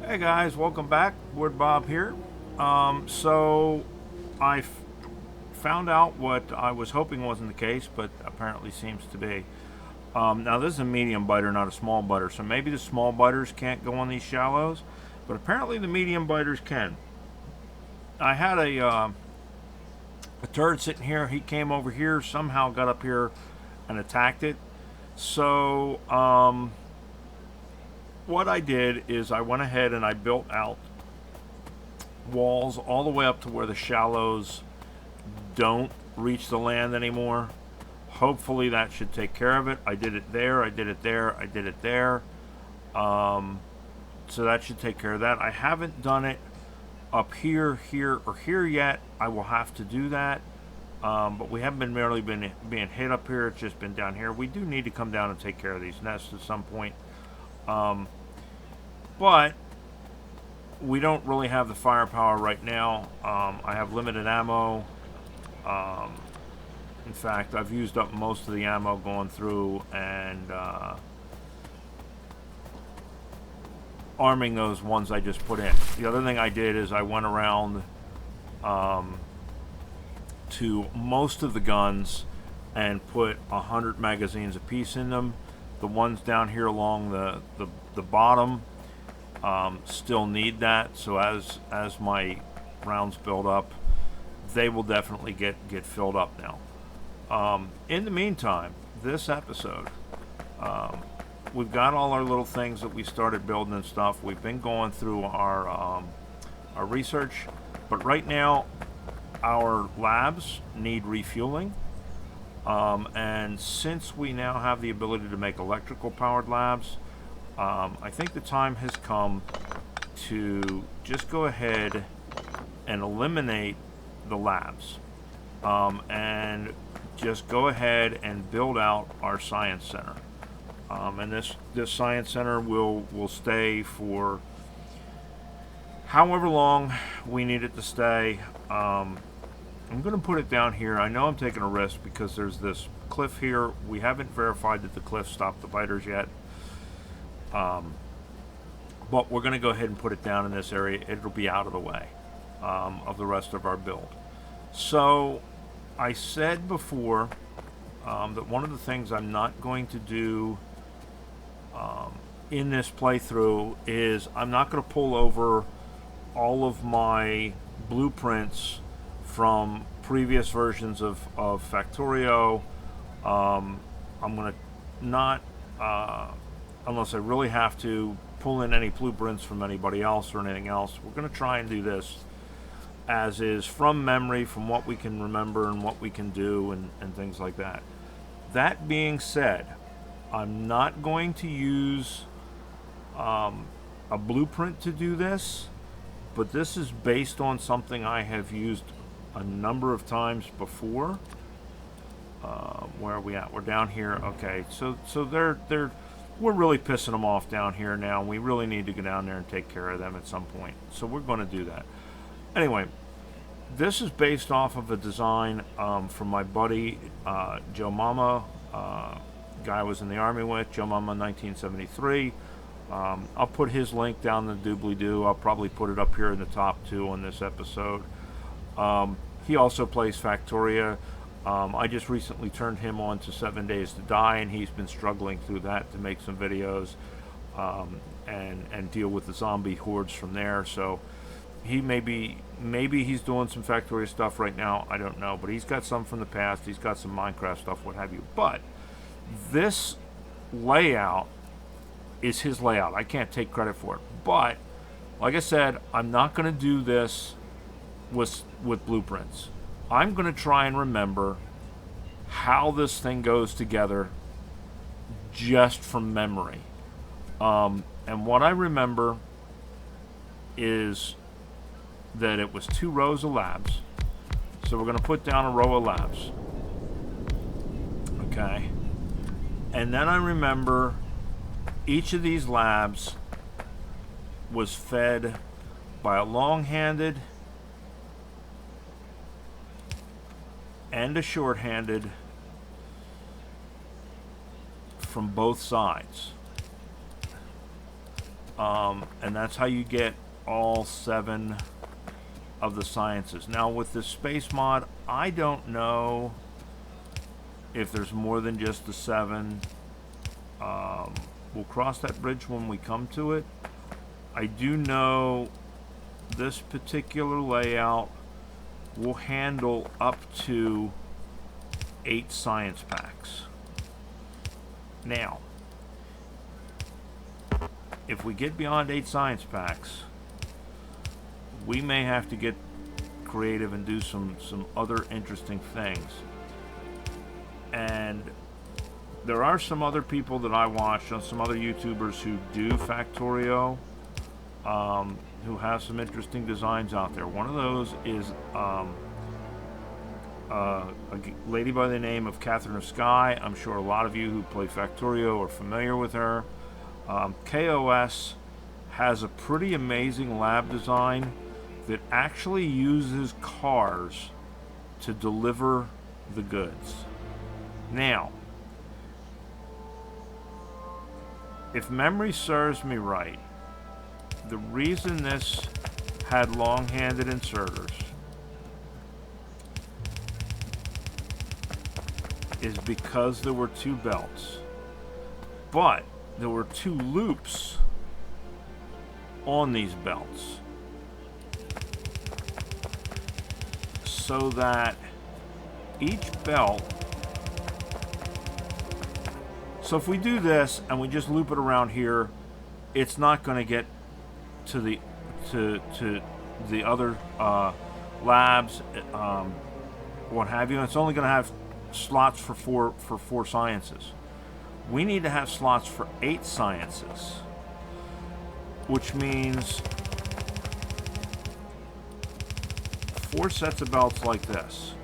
Hey guys, welcome back. Ward Bob here. So I found out what I was hoping wasn't the case, but apparently seems to be. Now this is a medium biter, not a small biter, so maybe the small biters can't go on these shallows, but apparently the medium biters can. I had a turd sitting here. He came over here, somehow got up here and attacked it. So what I did is I went ahead and I built out walls all the way up to where the shallows don't reach the land anymore. Hopefully that should take care of it. I did it there, I did it there, I did it there. So that should take care of that. I haven't done it up here, here, or here yet. I will have to do that. But we haven't been being hit up here. It's just been down here. We do need to come down and take care of these nests at some point. But we don't really have the firepower right now. I have limited ammo. In fact, I've used up most of the ammo going through and arming those ones I just put in. The other thing I did is I went around to most of the guns and put 100 magazines apiece in them. The ones down here along the bottom still need that, so as my rounds build up, they will definitely get filled up now. In the meantime, this episode, we've got all our little things that we started building and stuff. We've been going through our research, but right now our labs need refueling. And since we now have the ability to make electrical powered labs, I think the time has come to just go ahead and eliminate the labs, and just go ahead and build out our science center. And this science center will stay for however long we need it to stay. I'm going to put it down here. I know I'm taking a risk because there's this cliff here. We haven't verified that the cliff stopped the biters yet. But we're going to go ahead and put it down in this area. It'll be out of the way of the rest of our build. So I said before that one of the things I'm not going to do in this playthrough is I'm not going to pull over all of my blueprints from previous versions of Factorio. I'm going to not, unless I really have to, pull in any blueprints from anybody else or anything else. We're going to try and do this as is, from memory, from what we can remember and what we can do and things like that. That being said, I'm not going to use a blueprint to do this, but this is based on something I have used a number of times before. Where are we at? We're down here. Okay, so we're really pissing them off down here now, and we really need to go down there and take care of them at some point. So we're going to do that. Anyway, this is based off of a design from my buddy Joe Mama, guy I was in the Army with, Joe Mama 1973. I'll put his link down the doobly-doo. I'll probably put it up here in the top too on this episode. He also plays Factorio. I just recently turned him on to 7 Days to Die, and he's been struggling through that to make some videos and deal with the zombie hordes from there. So he maybe he's doing some Factorio stuff right now. I don't know, but he's got some from the past. He's got some Minecraft stuff, what have you. But this layout is his layout. I can't take credit for it. But like I said, I'm not going to do this with blueprints. I'm going to try and remember how this thing goes together just from memory. And what I remember is that it was 2 rows of labs. So we're going to put down a row of labs. Okay. And then I remember each of these labs was fed by a long-handed and a short-handed from both sides. And that's how you get all 7 of the sciences. Now with this space mod, I don't know if there's more than just the 7. We'll cross that bridge when we come to it. I do know this particular layout will handle up to 8 science packs. Now, if we get beyond 8 science packs, we may have to get creative and do some other interesting things. And there are some other people that I watch, some other YouTubers who do Factorio, who have some interesting designs out there. One of those is a lady by the name of KatherineOfSky. I'm sure a lot of you who play Factorio are familiar with her. KOS has a pretty amazing lab design that actually uses cars to deliver the goods. Now, if memory serves me right, the reason this had long-handed inserters is because there were 2 belts, but there were 2 loops on these belts, so that each belt, so if we do this and we just loop it around here, it's not going to get to the other labs, what have you. It's only going to have slots for four sciences. We need to have slots for 8 sciences, which means 4 sets of belts like this,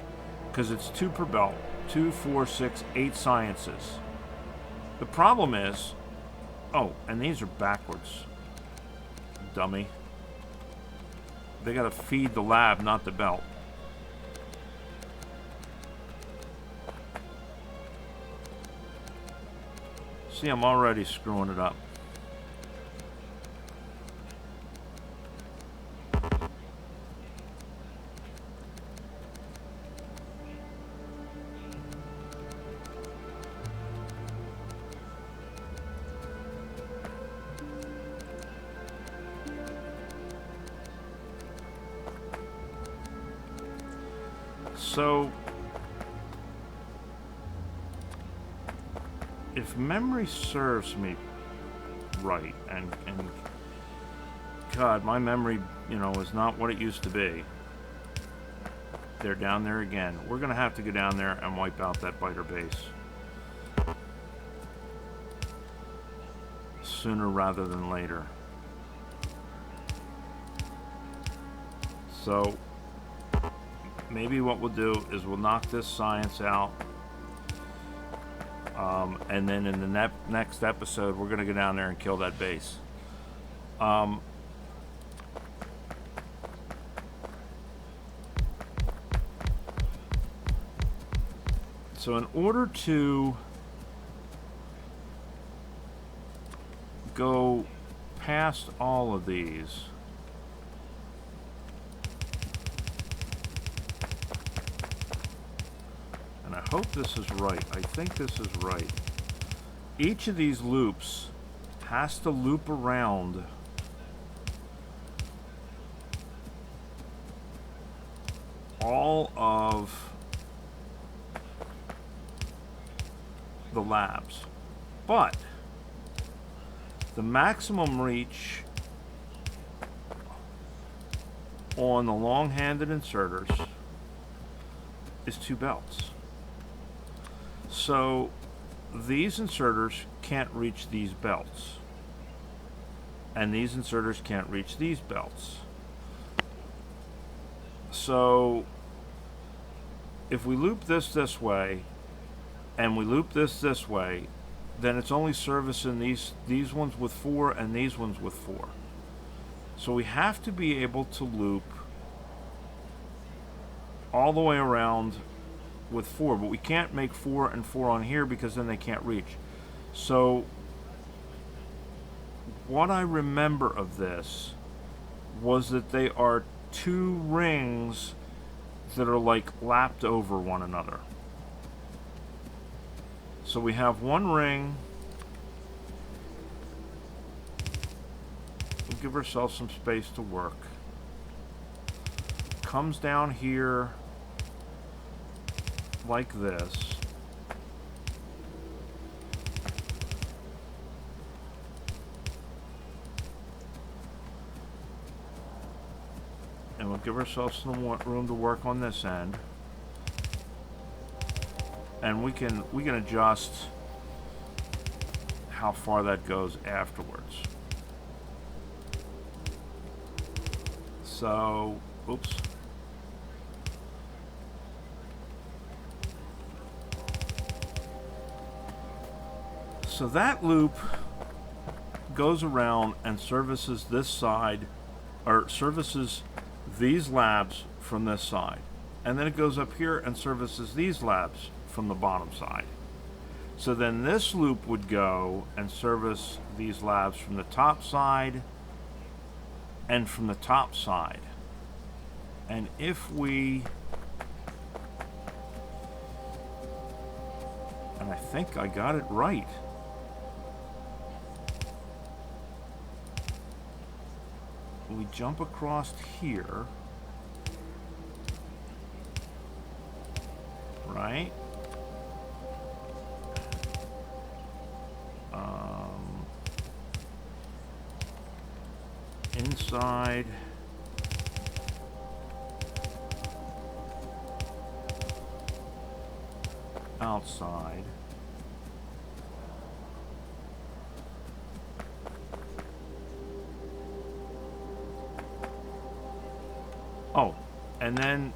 because it's 2 per belt. 2, 4, 6, 8 sciences. The problem is, oh, and these are backwards, dummy. They gotta feed the lab, not the belt. See, I'm already screwing it up. So, if memory serves me right, and God, my memory, is not what it used to be. They're down there again. We're going to have to go down there and wipe out that biter base sooner rather than later. So, maybe what we'll do is we'll knock this science out, and then in the next episode we're going to go down there and kill that base. So in order to go past all of these, and I hope this is right. I think this is right. Each of these loops has to loop around all of the labs. But the maximum reach on the long-handed inserters is 2 belts. So these inserters can't reach these belts, and these inserters can't reach these belts. So if we loop this way and we loop this way, then it's only servicing these ones with 4 and these ones with 4. So we have to be able to loop all the way around with 4, but we can't make 4 and 4 on here because then they can't reach. So what I remember of this was that they are two rings that are like lapped over one another. So we have one ring. We'll give ourselves some space to work. Comes down here like this. And we'll give ourselves some room to work on this end. And we can adjust how far that goes afterwards. So, oops. So that loop goes around and services this side, or services these labs from this side. And then it goes up here and services these labs from the bottom side. So then this loop would go and service these labs from the top side and from the top side. And if we, and I think I got it right. We jump across here, right? Inside, outside. Oh, and then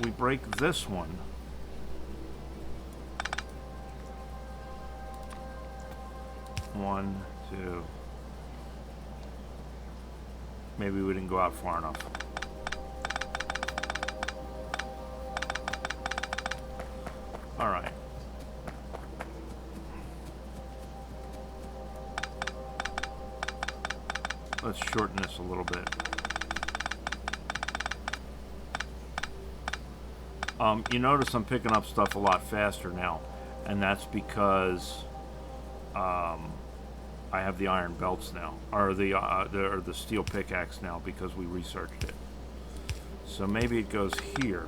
we break this one. One, two. Maybe we didn't go out far enough. All right. Let's shorten this a little bit. You notice I'm picking up stuff a lot faster now, and that's because I have the iron belts now, or the steel pickaxe now, because we researched it. So maybe it goes here.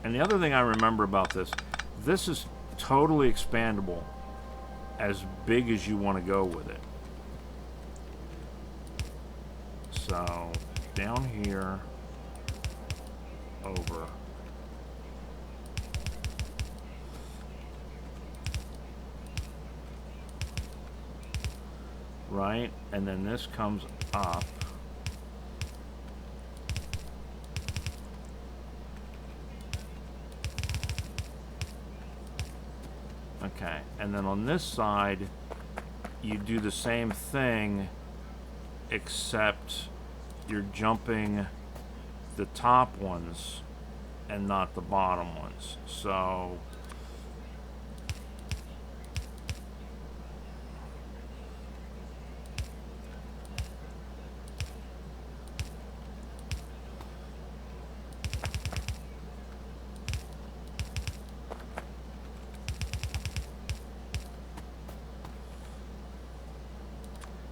And the other thing I remember about this is totally expandable as big as you want to go with it. So, down here, over. Right? And then this comes up. Okay, and then on this side, you do the same thing, except you're jumping the top ones and not the bottom ones. So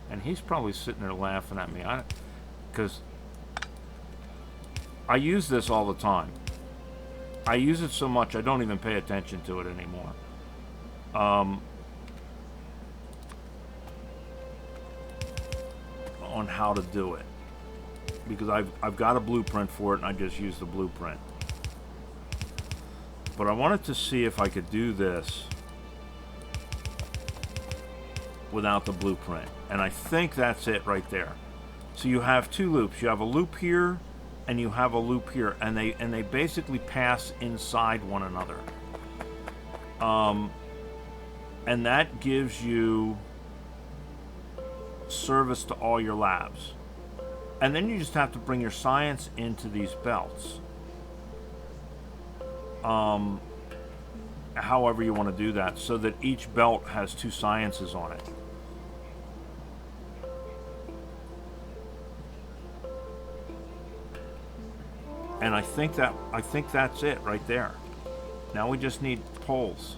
and he's probably sitting there laughing at me, because I use this all the time. I use it so much I don't even pay attention to it anymore. On how to do it, because I've got a blueprint for it and I just use the blueprint. But I wanted to see if I could do this without the blueprint, and I think that's it right there. So you have two loops. You have a loop here and you have a loop here, and they basically pass inside one another. And that gives you service to all your labs. And then you just have to bring your science into these belts. however you want to do that, so that each belt has 2 sciences on it. And I think that's it right there. Now we just need poles.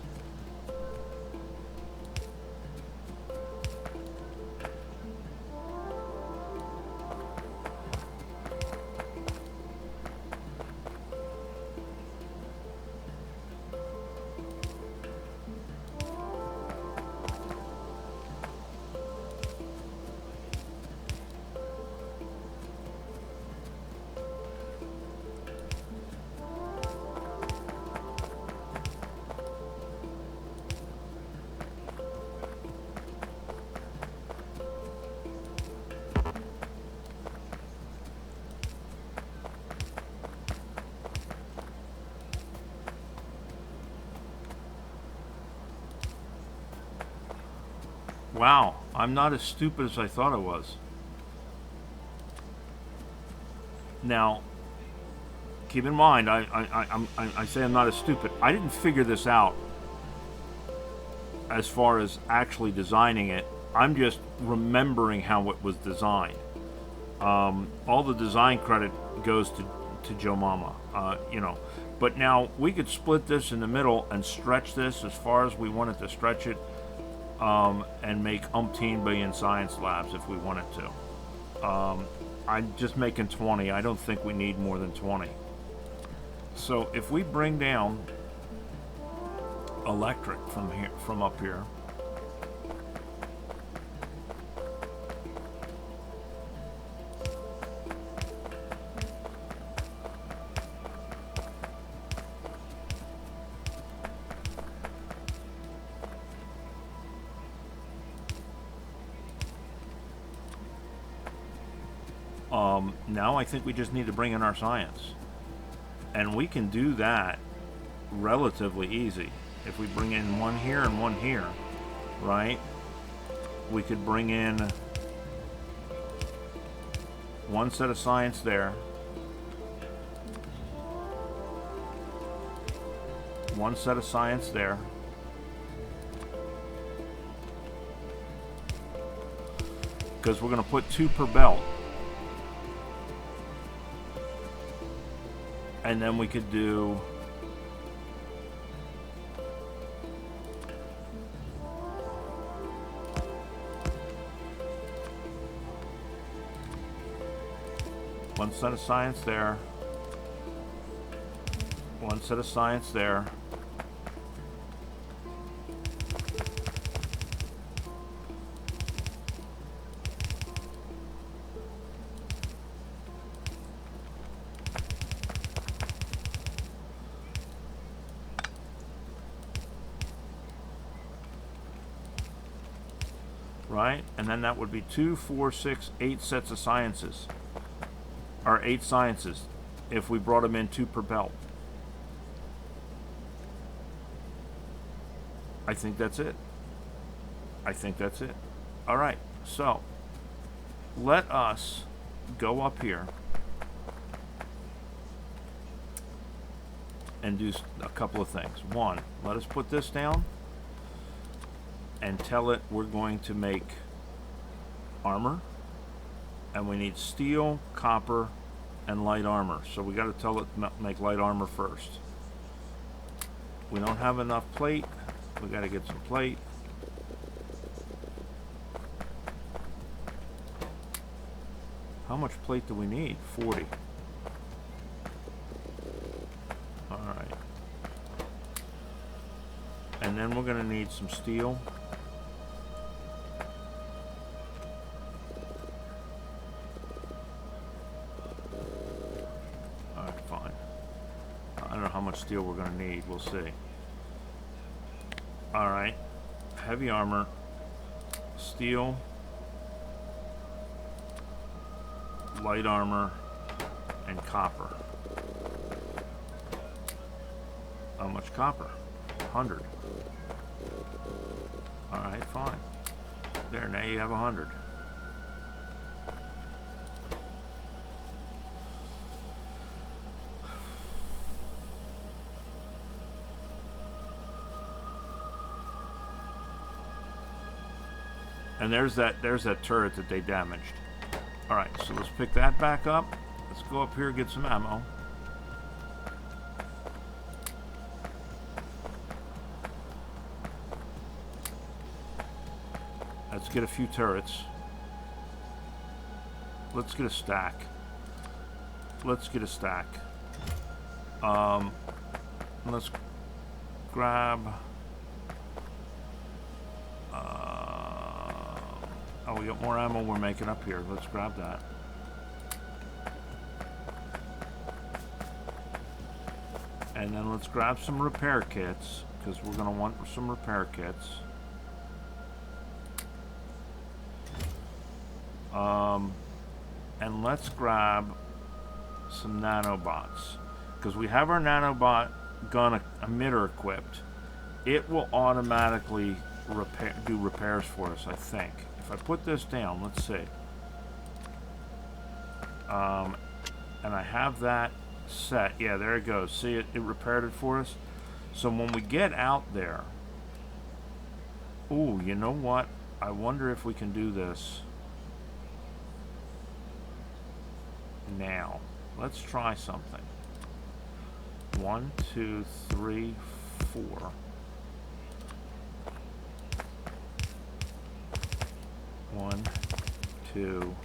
Wow, I'm not as stupid as I thought I was. Now, keep in mind, I say I'm not as stupid. I didn't figure this out as far as actually designing it. I'm just remembering how it was designed. All the design credit goes to Joe Mama, you know. But now we could split this in the middle and stretch this as far as we wanted to stretch it. And make umpteen billion science labs if we wanted to. I'm just making 20. I don't think we need more than 20. So if we bring down electric from up here, now I think we just need to bring in our science. And we can do that relatively easy. If we bring in one here and one here, right? We could bring in one set of science there, one set of science there, because we're going to put 2 per belt. And then we could do one set of science there, one set of science there, right? And then that would be 2, 4, 6, 8 sets of sciences, or 8 sciences, if we brought them in 2 per belt. I think that's it. I think that's it. All right, so let us go up here and do a couple of things. One, let us put this down and tell it we're going to make armor, and we need steel, copper, and light armor. So we got to tell it to make light armor first. We don't have enough plate. We got to get some plate. How much plate do we need? 40. All right. And then we're going to need some steel. Steel we're going to need, we'll see. Alright, heavy armor, steel, light armor, and copper. How much copper? 100. Alright, fine. There, now you have 100. And there's that turret that they damaged. Alright, so let's pick that back up. Let's go up here and get some ammo. Let's get a few turrets. Let's get a stack. Let's get a stack. Let's grab... oh, we got more ammo we're making up here. Let's grab that. And then let's grab some repair kits, because we're going to want some repair kits. And let's grab some nanobots, because we have our nanobot gun emitter equipped. It will automatically do repairs for us, I think. If I put this down, let's see. And I have that set. Yeah, there it goes. See, it repaired it for us. So when we get out there... Ooh, you know what? I wonder if we can do this now. Let's try something. 1, 2, 3, 4. 1, 2,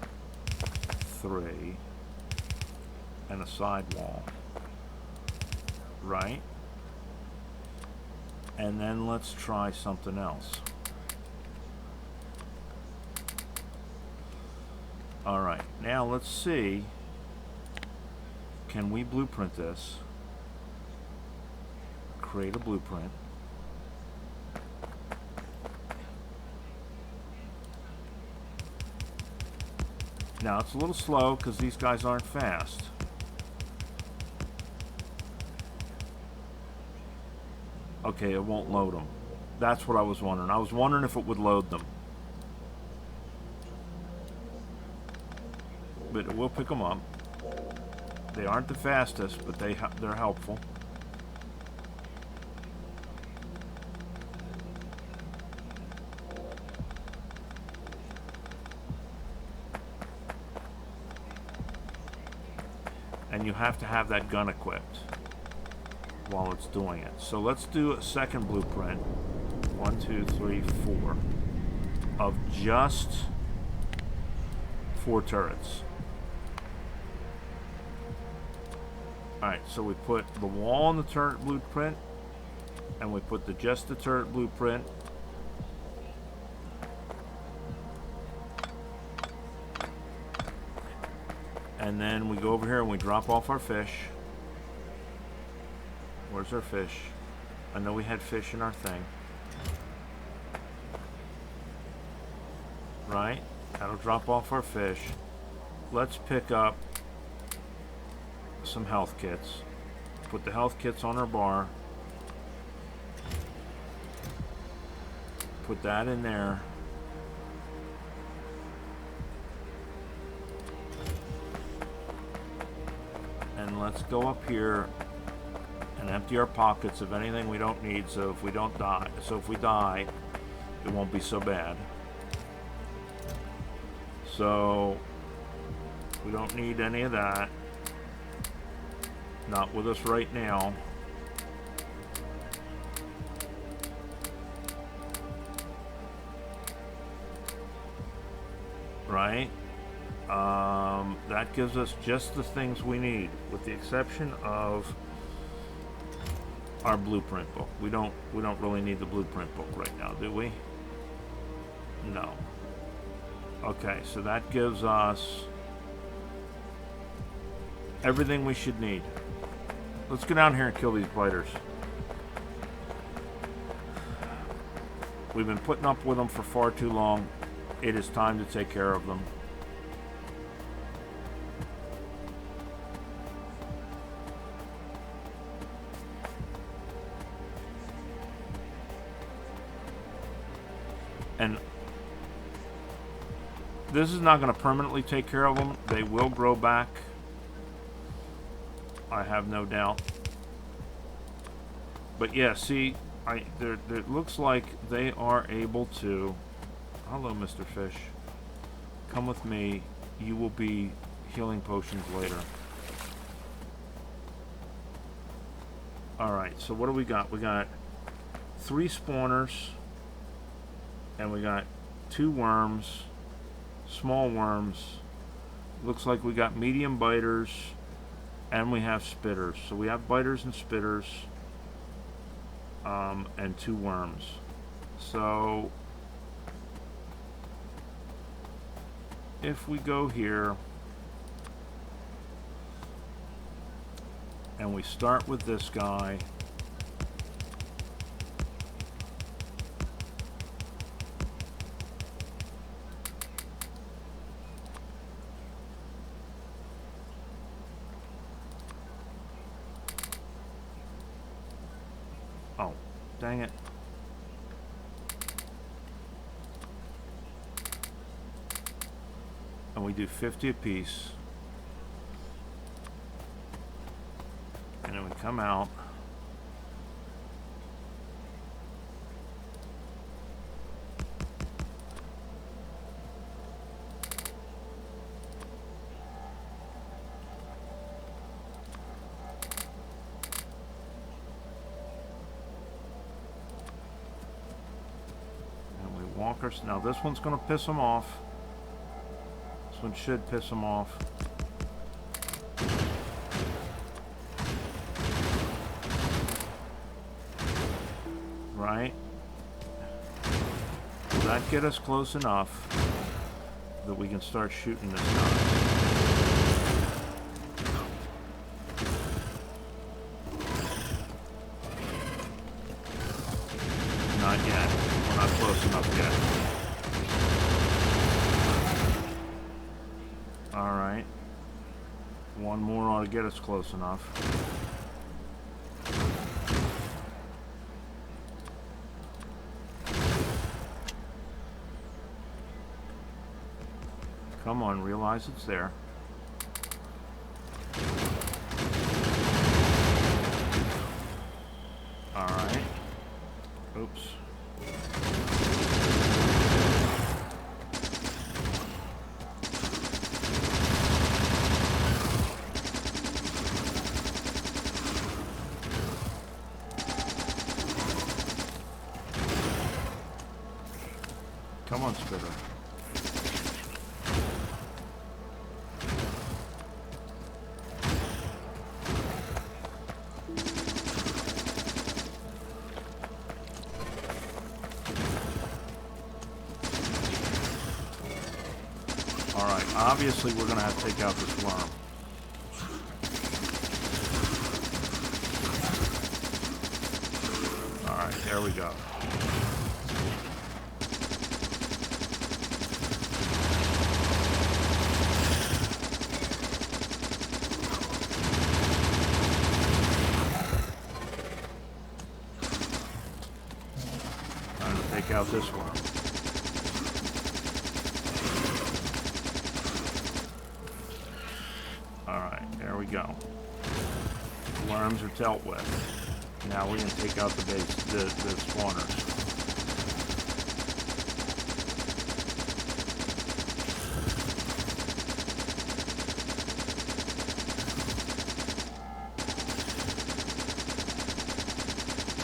3, and a sidewall, right? And then let's try something else. All right, now let's see. Can we blueprint this? Create a blueprint. Now it's a little slow because these guys aren't fast. Okay, it won't load them. That's what I was wondering. I was wondering if it would load them. But it will pick them up. They aren't the fastest, but they're helpful. And you have to have that gun equipped while it's doing it. So let's do a second blueprint. 1, 2, 3, 4. Of just 4 turrets. Alright, so we put the wall on the turret blueprint, and we put just the turret blueprint. And then we go over here and we drop off our fish. Where's our fish? I know we had fish in our thing. Right? That'll drop off our fish. Let's pick up some health kits. Put the health kits on our bar. Put that in there. And let's go up here and empty our pockets of anything we don't need, so if we don't die, if we die, it won't be so bad. So we don't need any of that. Not with us right now. Right? That gives us just the things we need, with the exception of our blueprint book. We don't really need the blueprint book right now, do we? No. Okay, so that gives us everything we should need. Let's go down here and kill these biters. We've been putting up with them for far too long. It is time to take care of them. And this is not going to permanently take care of them. They will grow back. I have no doubt. But yeah, see, it looks like they are able to... hello, Mr. Fish. Come with me. You will be healing potions later. Alright, so what do we got? We got 3 spawners, and we got 2 worms, small worms. Looks like we got medium biters, and we have spitters. So we have biters and spitters, and 2 worms. So if we go here and we start with this guy, oh, dang it. And we do 50 apiece. And then we come out. And we walk our... Now this one's going to piss them off. This one should piss them off. Right? Will that get us close enough that we can start shooting this guy? Not yet. We're not close enough yet. Alright. One more ought to get us close enough. Come on, realize it's there. Alright. Oops. Come on, Spitter. Alright, obviously we're going to have to take out this worm. Alright, there we go. Time to take out this worm. There we go. The worms are dealt with. Now we're going to take out the spawners.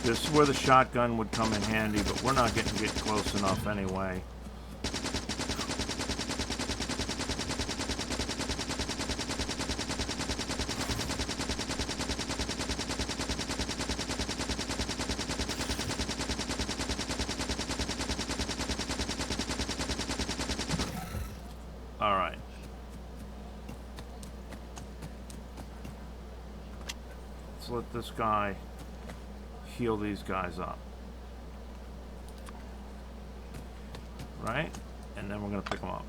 This is where the shotgun would come in handy, but we're not getting close enough anyway. Alright. Let's let this guy heal these guys up. Right? And then we're going to pick them up.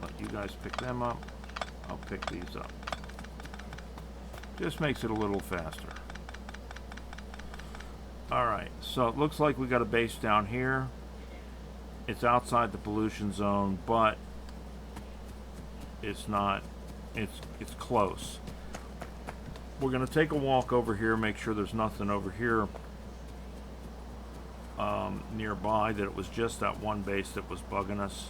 Let you guys pick them up. I'll pick these up. Just makes it a little faster. Alright, so it looks like we got a base down here. It's outside the pollution zone, but it's not it's close. We're going to take a walk over here, make sure there's nothing over here nearby, that it was just that one base that was bugging us.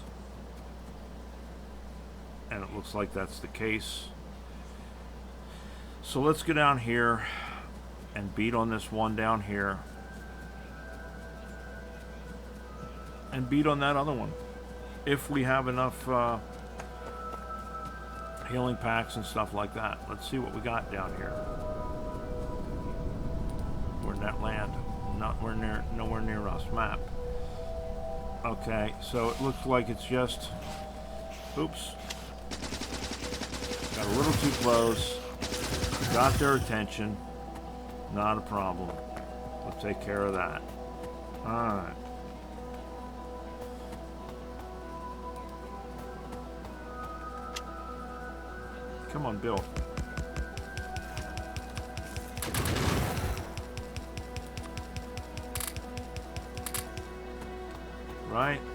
And it looks like that's the case. So let's go down here and beat on this one down here. And beat on that other one. If we have enough healing packs and stuff like that. Let's see what we got down here. We're in that land. Nowhere near us. Map. Okay, so it looks like it's just... Oops. Got a little too close. Got their attention. Not a problem. We'll take care of that. Alright. Come on, Bill.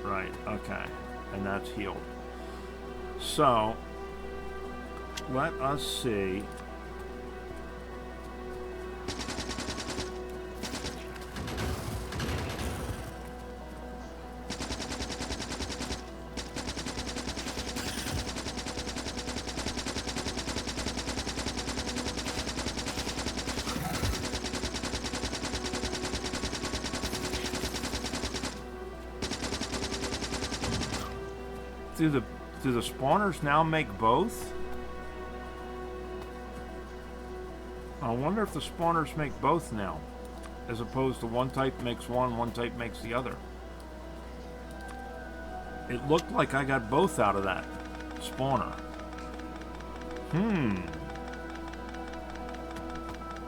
Right, okay. And that's healed. So, let us see. Do the spawners now make both? I wonder if the spawners make both now, as opposed to one type makes one type makes the other. It looked like I got both out of that spawner.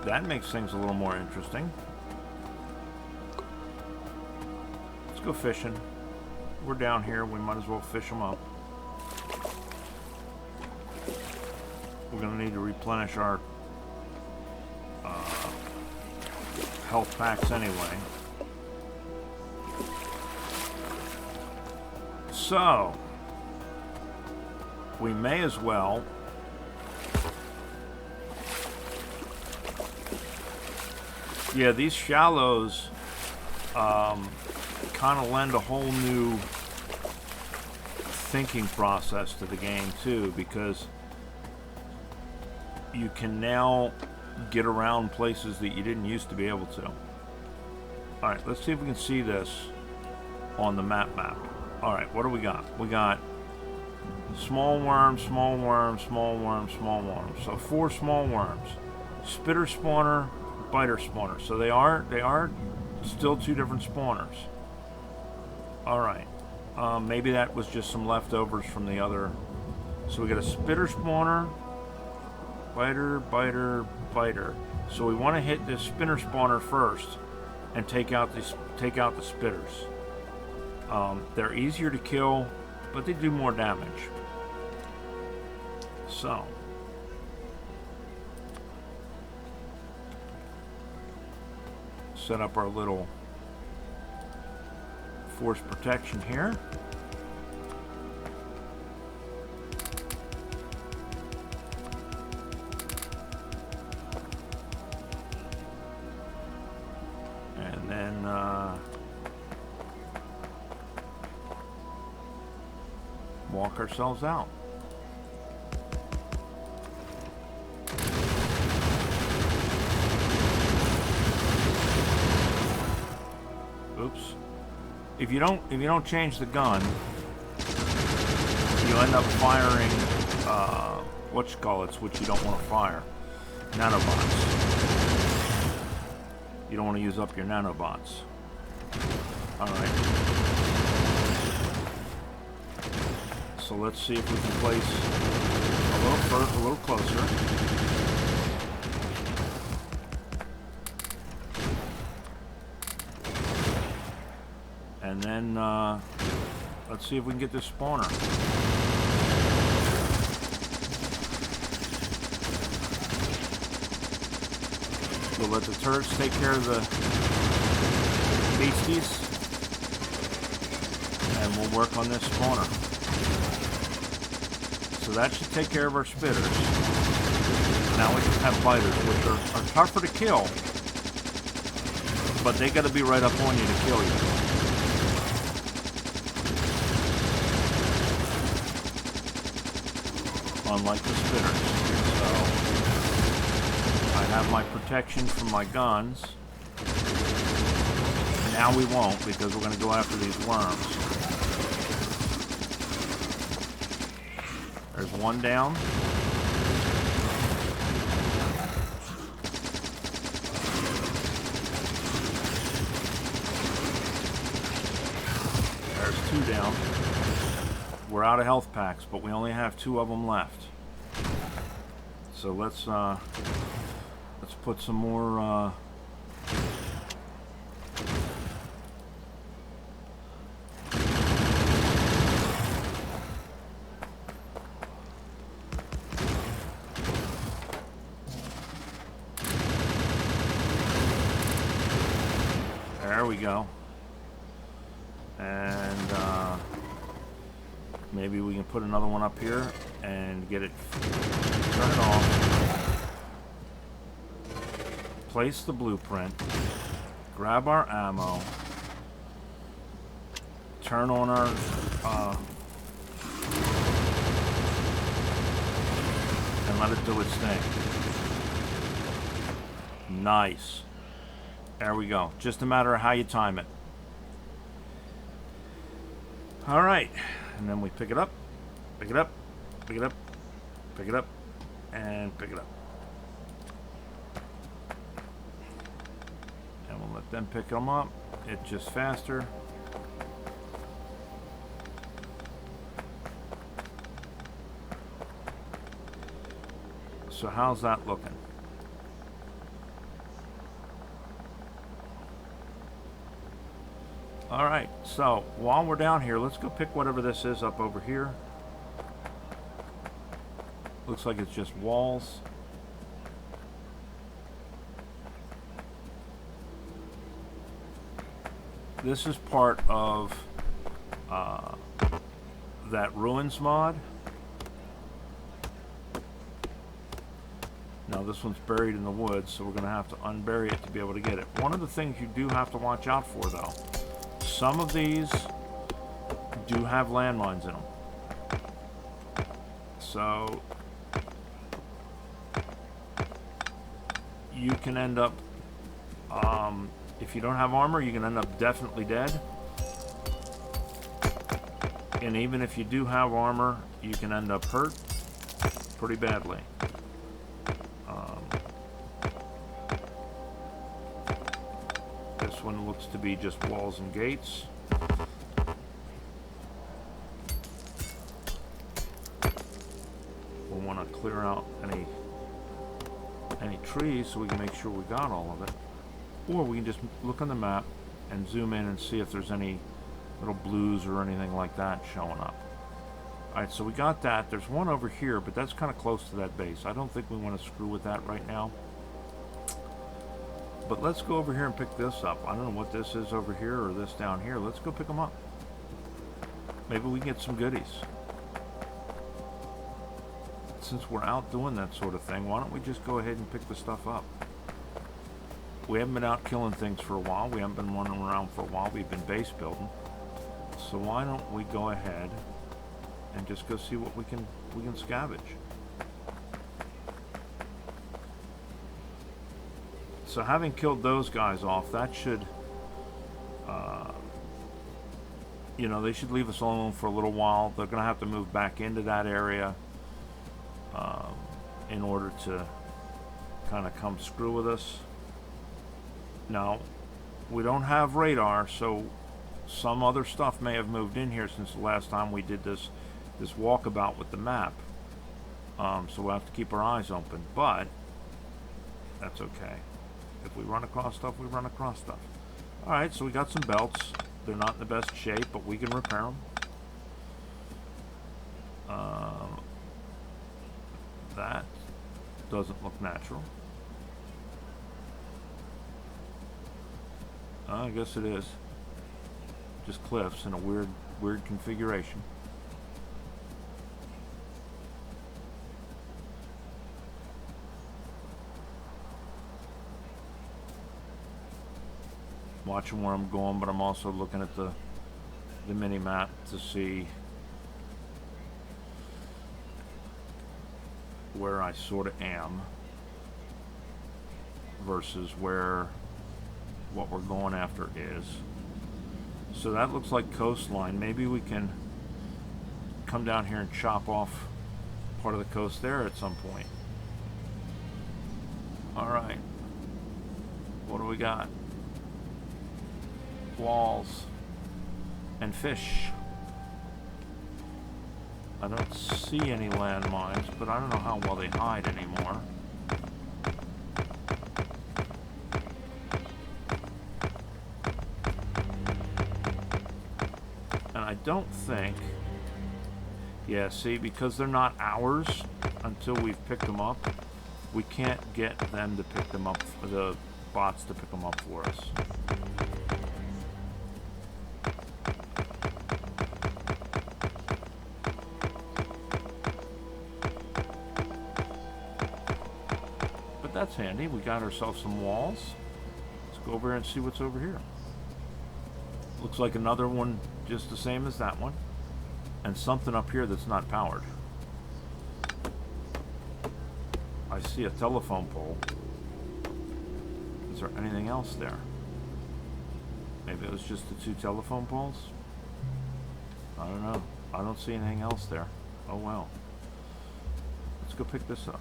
That makes things a little more interesting. Let's go fishing. We're down here, we might as well fish them up. We're going to need to replenish our health packs anyway. So, we may as well these shallows kind of lend a whole new thinking process to the game too, because you can now get around places that you didn't used to be able to. Alright, let's see if we can see this on the map. Alright, what do we got? We got small worms, small worms, small worms, small worms. So 4 small worms. Spitter spawner, biter spawner. So they are still 2 different spawners. Alright. Maybe that was just some leftovers from the other. So we got a spitter spawner, biter, biter, biter. So we want to hit this spinner spawner first and take out the spitters. They're easier to kill, but they do more damage. So set up our little force protection here. And then walk ourselves out. Oops. If you don't change the gun, you end up firing which you don't want to fire. Nanobots. You don't want to use up your nanobots. Alright. So let's see if we can place a little closer. And then, let's see if we can get this spawner. We'll let the turrets take care of the beasties. And we'll work on this spawner. So that should take care of our spitters. Now we just have biters, which are tougher to kill, but they got to be right up on you to kill you. Unlike the spitters. So I have my protection from my guns. Now we won't, because we're going to go after these worms. There's one down. There's two down. We're out of health packs, but we only have 2 of them left. So let's put some more there we go. And maybe we can put another one up here and get it, turn it off, place the blueprint, grab our ammo, turn on our and let it do its thing. Nice. There we go. Just a matter of how you time it. All right. And then we pick it up, pick it up, pick it up, pick it up, and pick it up. And we'll let them pick them up. It's just faster. So how's that looking? Alright, so while we're down here, let's go pick whatever this is up over here. Looks like it's just walls. This is part of that Ruins mod. Now this one's buried in the woods, so we're going to have to unbury it to be able to get it. One of the things you do have to watch out for, though, some of these do have landmines in them. So you can end up, if you don't have armor, you can end up definitely dead. And even if you do have armor, you can end up hurt pretty badly. This one looks to be just walls and gates. We'll want to clear out any trees so we can make sure we got all of it. Or we can just look on the map and zoom in and see if there's any little blues or anything like that showing up. Alright, so we got that. There's one over here, but that's kind of close to that base. I don't think we want to screw with that right now. But let's go over here and pick this up. I don't know what this is over here or this down here. Let's go pick them up. Maybe we can get some goodies. Since we're out doing that sort of thing, why don't we just go ahead and pick the stuff up? We haven't been out killing things for a while. We haven't been running around for a while. We've been base building. So why don't we go ahead and just go see what we can scavenge. So having killed those guys off, that should, you know, they should leave us alone for a little while. They're going to have to move back into that area in order to kind of come screw with us. Now, we don't have radar, so some other stuff may have moved in here since the last time we did this walkabout with the map. So we'll have to keep our eyes open, but that's okay. If we run across stuff, we run across stuff. Alright, so we got some belts. They're not in the best shape, but we can repair them. That doesn't look natural. I guess it is. Just cliffs in a weird configuration. watching where I'm going, but I'm also looking at the mini map to see where I sort of am versus where what we're going after is. So that looks like coastline. Maybe we can come down here and chop off part of the coast there at some point. Alright. What do we got? Walls and fish. I don't see any landmines, but I don't know how well they hide anymore. And I don't think... Yeah, see, because they're not ours until we've picked them up, we can't get them to pick them up, the bots to pick them up for us. But that's handy. We got ourselves some walls. Let's go over here and see what's over here. Looks like another one just the same as that one. And something up here that's not powered. I see a telephone pole. Is there anything else there? Maybe it was just the 2 telephone poles? I don't know. I don't see anything else there. Oh well. Let's go pick this up.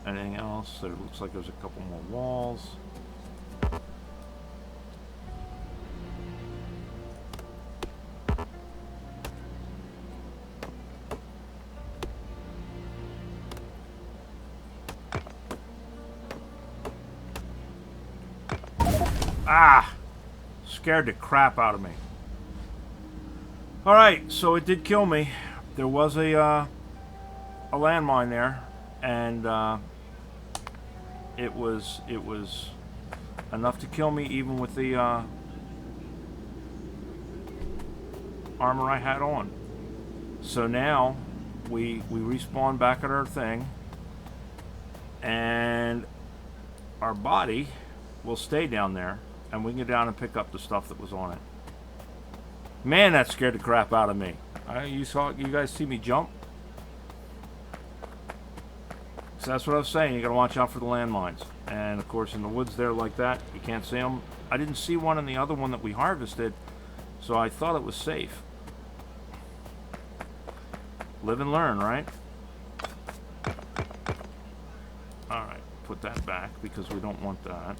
Anything else? There looks like there's a couple more walls. Ah! Scared the crap out of me. Alright, so it did kill me. There was a landmine there, and it was enough to kill me even with the armor I had on. So now we respawn back at our thing, and our body will stay down there, and we can go down and pick up the stuff that was on it. Man, that scared the crap out of me. You guys see me jump? So that's what I was saying. You gotta watch out for the landmines. And of course, in the woods there like that, you can't see them. I didn't see one in the other one that we harvested, so I thought it was safe. Live and learn, right? Alright, put that back because we don't want that.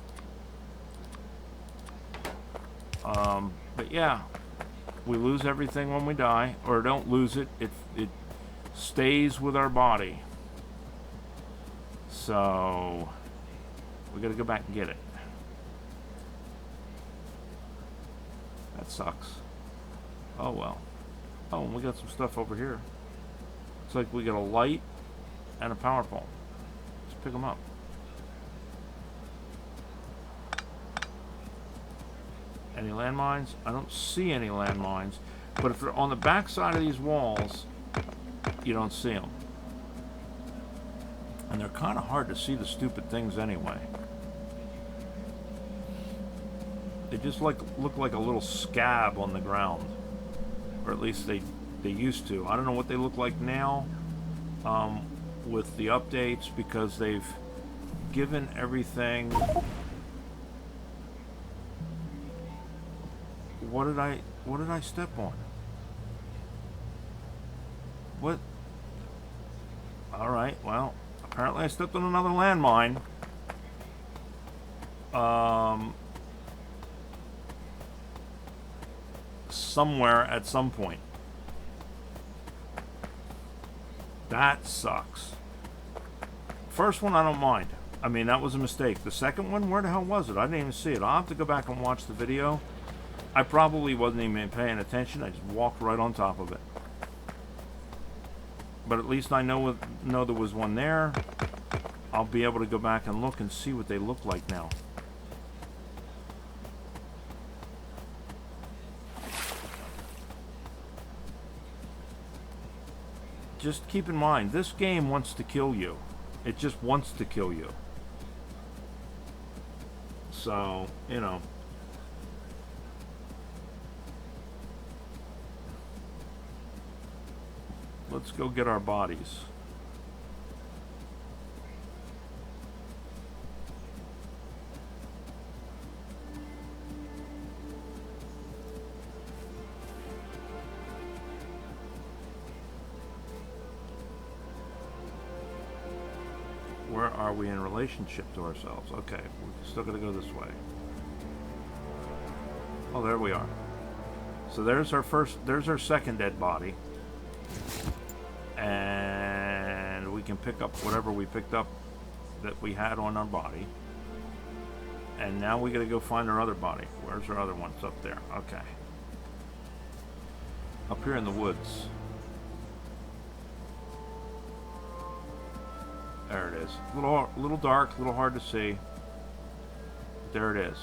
But yeah, we lose everything when we die, or don't lose it. It stays with our body. So we gotta go back and get it. That sucks. Oh well. Oh, and we got some stuff over here. Looks like we got a light and a power pole. Let's pick them up. Any landmines? I don't see any landmines. But if they're on the back side of these walls, you don't see them. And they're kind of hard to see the stupid things anyway. They just look like a little scab on the ground. Or at least they used to. I don't know what they look like now with the updates, because they've given everything... What did I step on? What? Alright, well, apparently I stepped on another landmine. somewhere at some point. That sucks. First one I don't mind. I mean, that was a mistake. The second one, where the hell was it? I didn't even see it. I'll have to go back and watch the video. I probably wasn't even paying attention. I just walked right on top of it. But at least I know there was one there. I'll be able to go back and look and see what they look like now. Just keep in mind, this game wants to kill you. It just wants to kill you. So, you know. Let's go get our bodies. Where are we in relationship to ourselves? Okay, we're still gonna go this way. Oh, there we are. So there's our second dead body. And we can pick up whatever we picked up that we had on our body. And now we gotta go find our other body. Where's our other one? It's up there. Okay. Up here in the woods. There it is. A little dark, a little hard to see. There it is.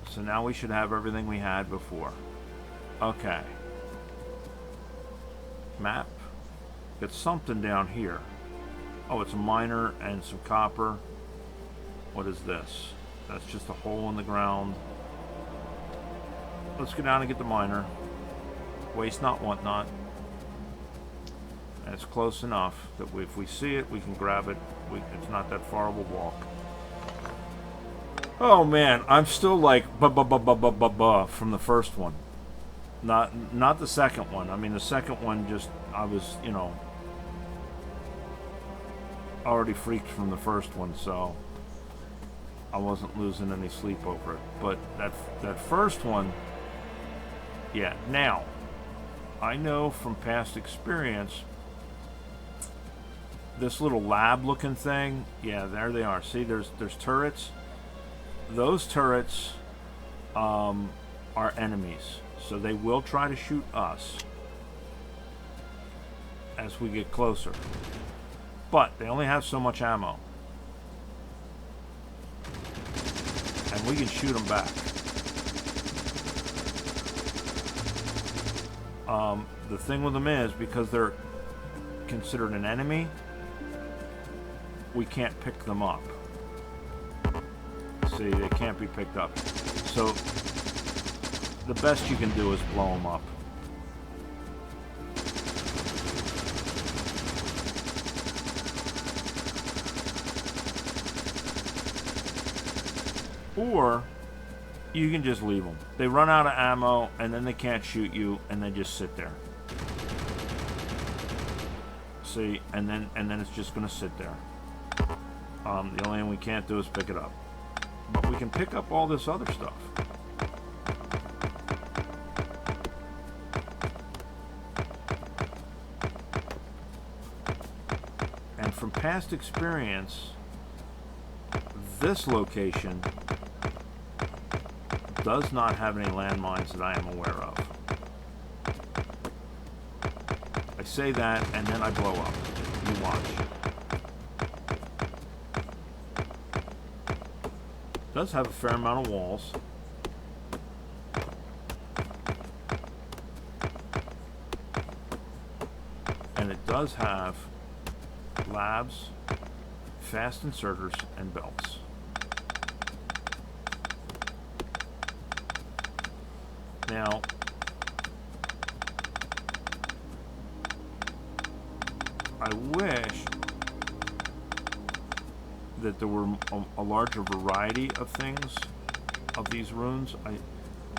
So now we should have everything we had before. Okay. Map. Got something down here. Oh, it's a miner and some copper. What is this? That's just a hole in the ground. Let's go down and get the miner. Waste not, want not. And it's close enough that if we see it, we can grab it. It's not that far of a walk. Oh man, I'm still like from the first one. Not the second one. I mean, the second one just, I was, you know, already freaked from the first one, so I wasn't losing any sleep over it. But that first one, yeah. Now, I know from past experience, this little lab-looking thing, yeah, there they are. See, there's turrets. Those turrets are enemies. So they will try to shoot us as we get closer. But they only have so much ammo. And we can shoot them back. The thing with them is, because they're considered an enemy, we can't pick them up. See, they can't be picked up. So the best you can do is blow them up. Or you can just leave them. They run out of ammo and then they can't shoot you and they just sit there. See, and then it's just gonna sit there. The only thing we can't do is pick it up. But we can pick up all this other stuff. And from past experience, this location does not have any landmines that I am aware of. I say that and then I blow up. You watch. It does have a fair amount of walls. And it does have labs, fast inserters, and belts. Now, I wish that there were a larger variety of things, of these runes.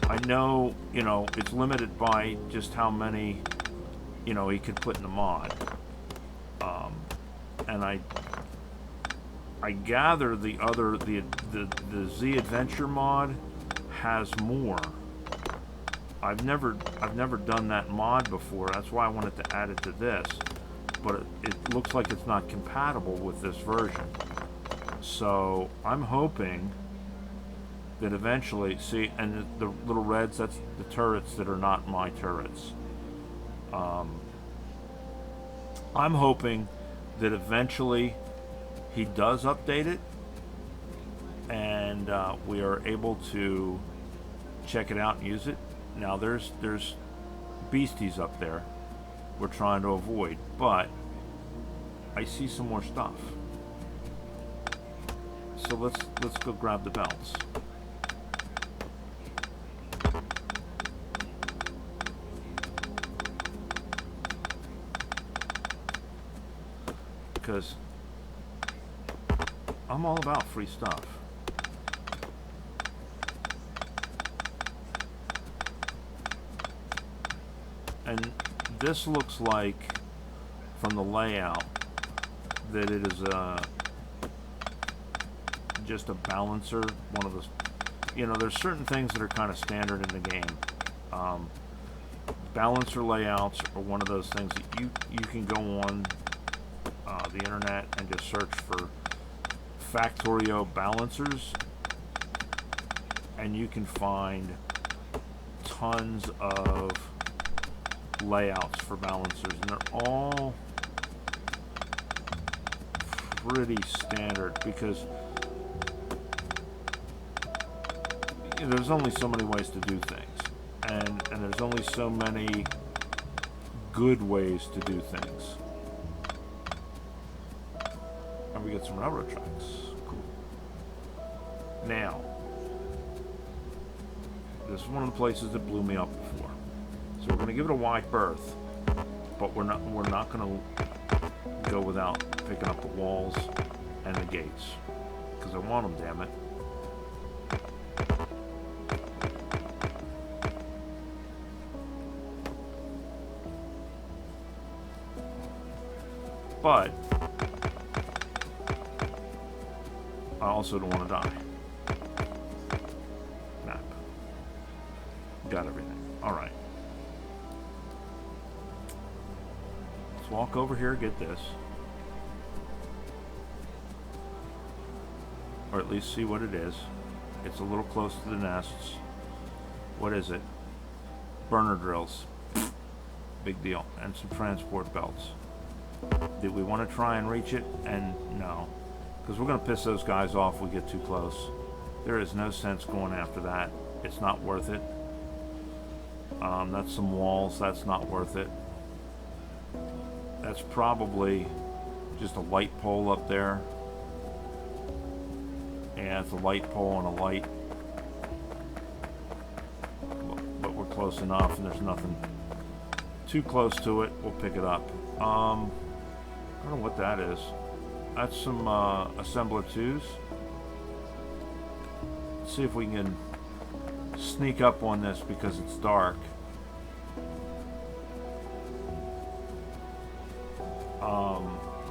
I know, you know, it's limited by just how many, you know, he could put in the mod. And I gather the Z Adventure mod has more. I've never done that mod before. That's why I wanted to add it to this, but it looks like it's not compatible with this version. So I'm hoping that eventually, see, and the little reds, that's the turrets that are not my turrets. I'm hoping that eventually he does update it, and we are able to check it out and use it. Now there's beasties up there we're trying to avoid, but I see some more stuff. So let's go grab the belts. Because I'm all about free stuff. And this looks like, from the layout, that it is just a balancer. One of those, you know, there's certain things that are kind of standard in the game. Balancer layouts are one of those things that you can go on the internet and just search for Factorio balancers, and you can find tons of layouts for balancers, and they're all pretty standard, because there's only so many ways to do things, and there's only so many good ways to do things. And we get some railroad tracks. Cool. Now, this is one of the places that blew me up before. So we're going to give it a wide berth, but we're not going to go without picking up the walls and the gates, because I want them, damn it. But I also don't want to die. Map. Got everything. Alright. Let's walk over here, get this. Or at least see what it is. It's a little close to the nests. What is it? Burner drills. Big deal. And some transport belts. Did we want to try and reach it? And no. Because we're going to piss those guys off if we get too close. There is no sense going after that. It's not worth it. That's some walls. That's not worth it. That's probably just a light pole up there. Yeah, it's a light pole and a light. But we're close enough, and there's nothing too close to it. We'll pick it up. I don't know what that is. That's some assembler 2s. Let's see if we can sneak up on this because it's dark.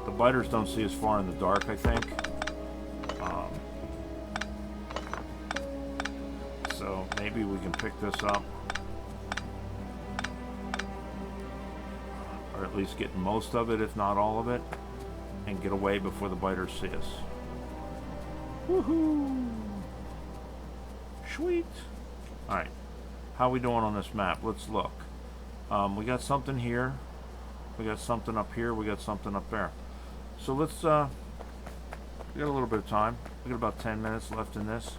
The biters don't see as far in the dark, I think. So maybe we can pick this up. Or at least get most of it, if not all of it. And get away before the biters see us. Woohoo! Sweet! Alright. How are we doing on this map? Let's look. We got something here. We got something up here. We got something up there. So let's, we got a little bit of time. We got about 10 minutes left in this.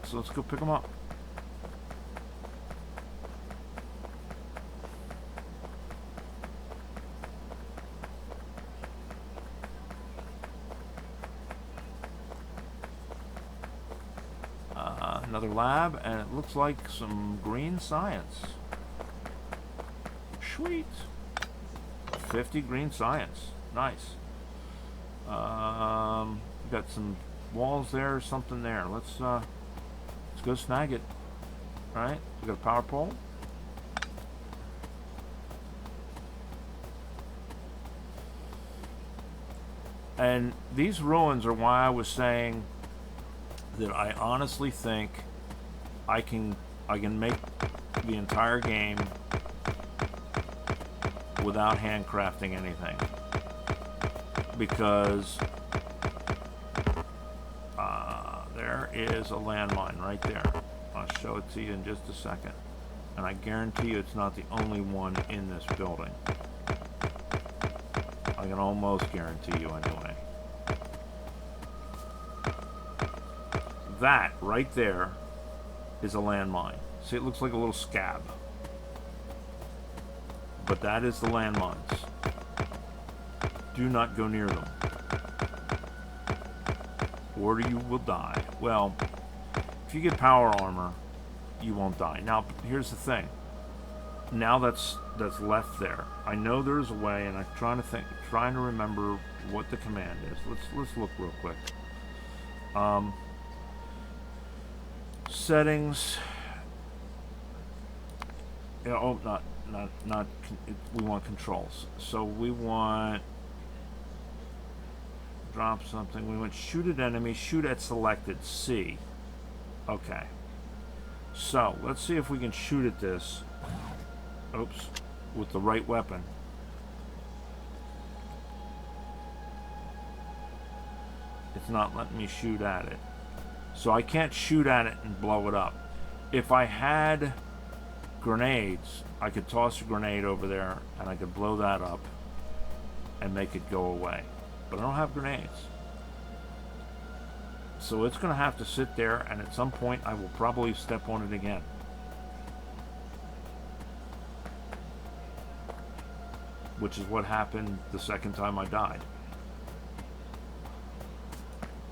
So let's go pick them up. Another lab, and it looks like some green science. Sweet. 50 green science. Nice. Got some walls there, something there. Let's go snag it. Alright, we got a power pole. And these ruins are why I was saying that I honestly think I can make the entire game without handcrafting anything, because there is a landmine right there. I'll show it to you in just a second, and I guarantee you it's not the only one in this building. I can almost guarantee you anyway. That right there is a landmine. See, it looks like a little scab, but that is the landmines. Do not go near them, or you will die. Well, if you get power armor, you won't die. Now, here's the thing. Now that's left there. I know there's a way, and I'm trying to remember what the command is. Let's look real quick. Settings. Yeah, oh, not. We want controls. So we want drop something. We want shoot at enemy. Shoot at selected. C. Okay. So let's see if we can shoot at this. Oops, with the right weapon. It's not letting me shoot at it. So I can't shoot at it and blow it up. If I had grenades, I could toss a grenade over there and I could blow that up and make it go away. But I don't have grenades. So it's going to have to sit there, and at some point I will probably step on it again. Which is what happened the second time I died.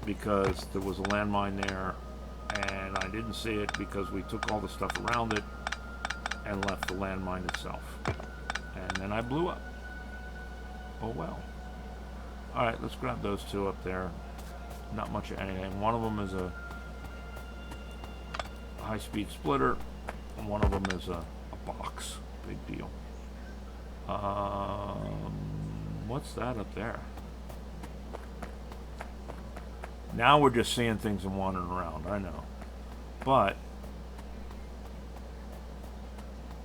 Because there was a landmine there, and I didn't see it because we took all the stuff around it and left the landmine itself. And then I blew up. Oh well. Alright, let's grab those two up there. Not much of anything. One of them is a high-speed splitter, and one of them is a box. Big deal. What's that up there? Now we're just seeing things and wandering around, I know. But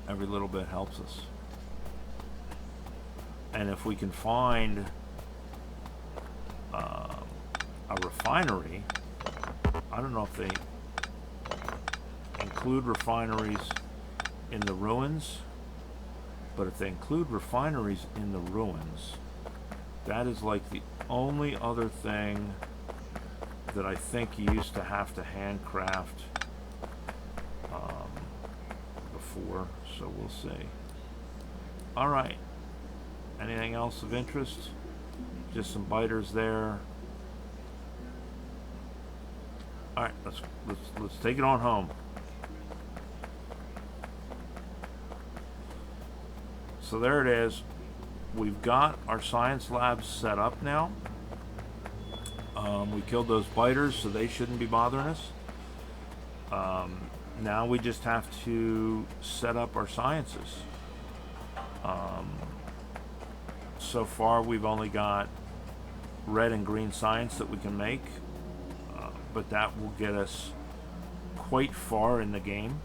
every little bit helps us. And if we can find a refinery, I don't know if they include refineries in the ruins, but if they include refineries in the ruins, that is like the only other thing that I think you used to have to handcraft before, so we'll see. Alright, anything else of interest? Just some biters there. Alright, let's take it on home. So there it is. We've got our science labs set up now. We killed those biters, so they shouldn't be bothering us. Now we just have to set up our sciences. So far we've only got red and green science that we can make, but that will get us quite far in the game.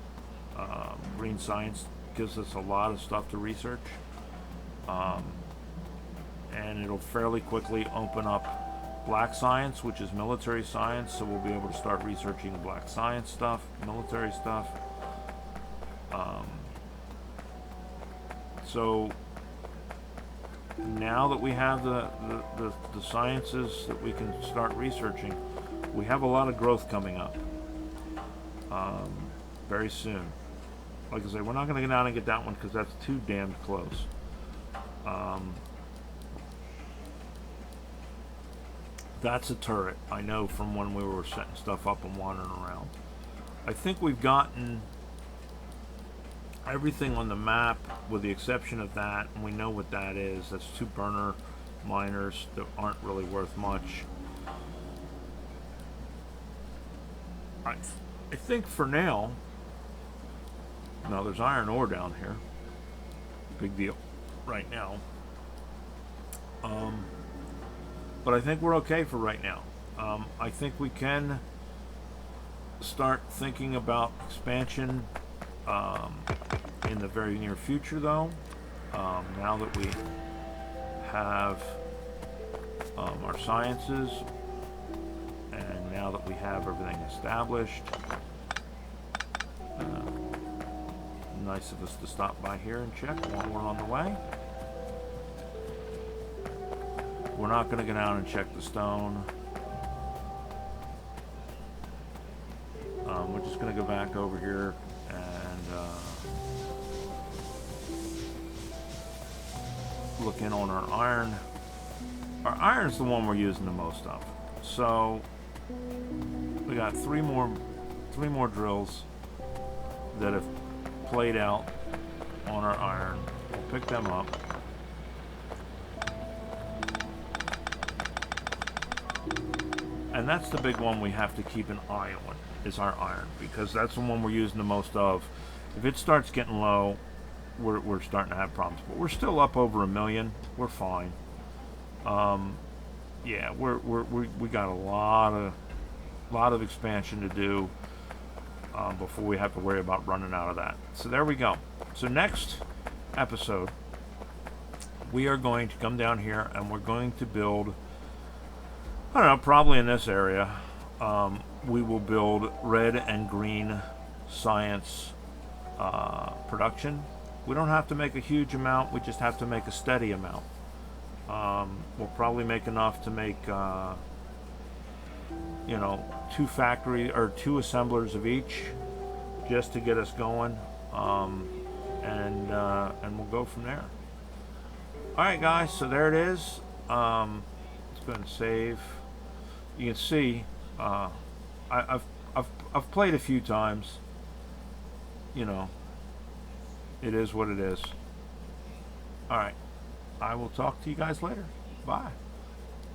Green science gives us a lot of stuff to research, and it'll fairly quickly open up black science, which is military science, so we'll be able to start researching black science stuff, military stuff. So now that we have the sciences that we can start researching, we have a lot of growth coming up very soon. Like I say, we're not going to go down and get that one because that's too damned close. That's a turret, I know, from when we were setting stuff up and wandering around. I think we've gotten everything on the map with the exception of that, and we know what that is. That's 2 burner miners that aren't really worth much. I think for now, there's iron ore down here. Big deal right now. But I think we're okay for right now. I think we can start thinking about expansion in the very near future, though. Now that we have our sciences, and now that we have everything established, nice of us to stop by here and check while we're on the way. We're not going to go down and check the stone. We're just going to go back over here and look in on our iron. Our iron's the one we're using the most of. So we got three more drills that have played out on our iron. We'll pick them up. And that's the big one we have to keep an eye on, is our iron, because that's the one we're using the most of. If it starts getting low, we're starting to have problems. But we're still up over 1 million. We're fine. Yeah, we got a lot of expansion to do before we have to worry about running out of that. So there we go. So next episode, we are going to come down here and we're going to build, I don't know, probably in this area, we will build red and green science production. We don't have to make a huge amount, we just have to make a steady amount. We'll probably make enough to make, you know, 2 assemblers of each, just to get us going, and we'll go from there. All right, guys. So there it is. Let's go ahead and save. You can see, I've played a few times. You know, it is what it is. All right. I will talk to you guys later. Bye.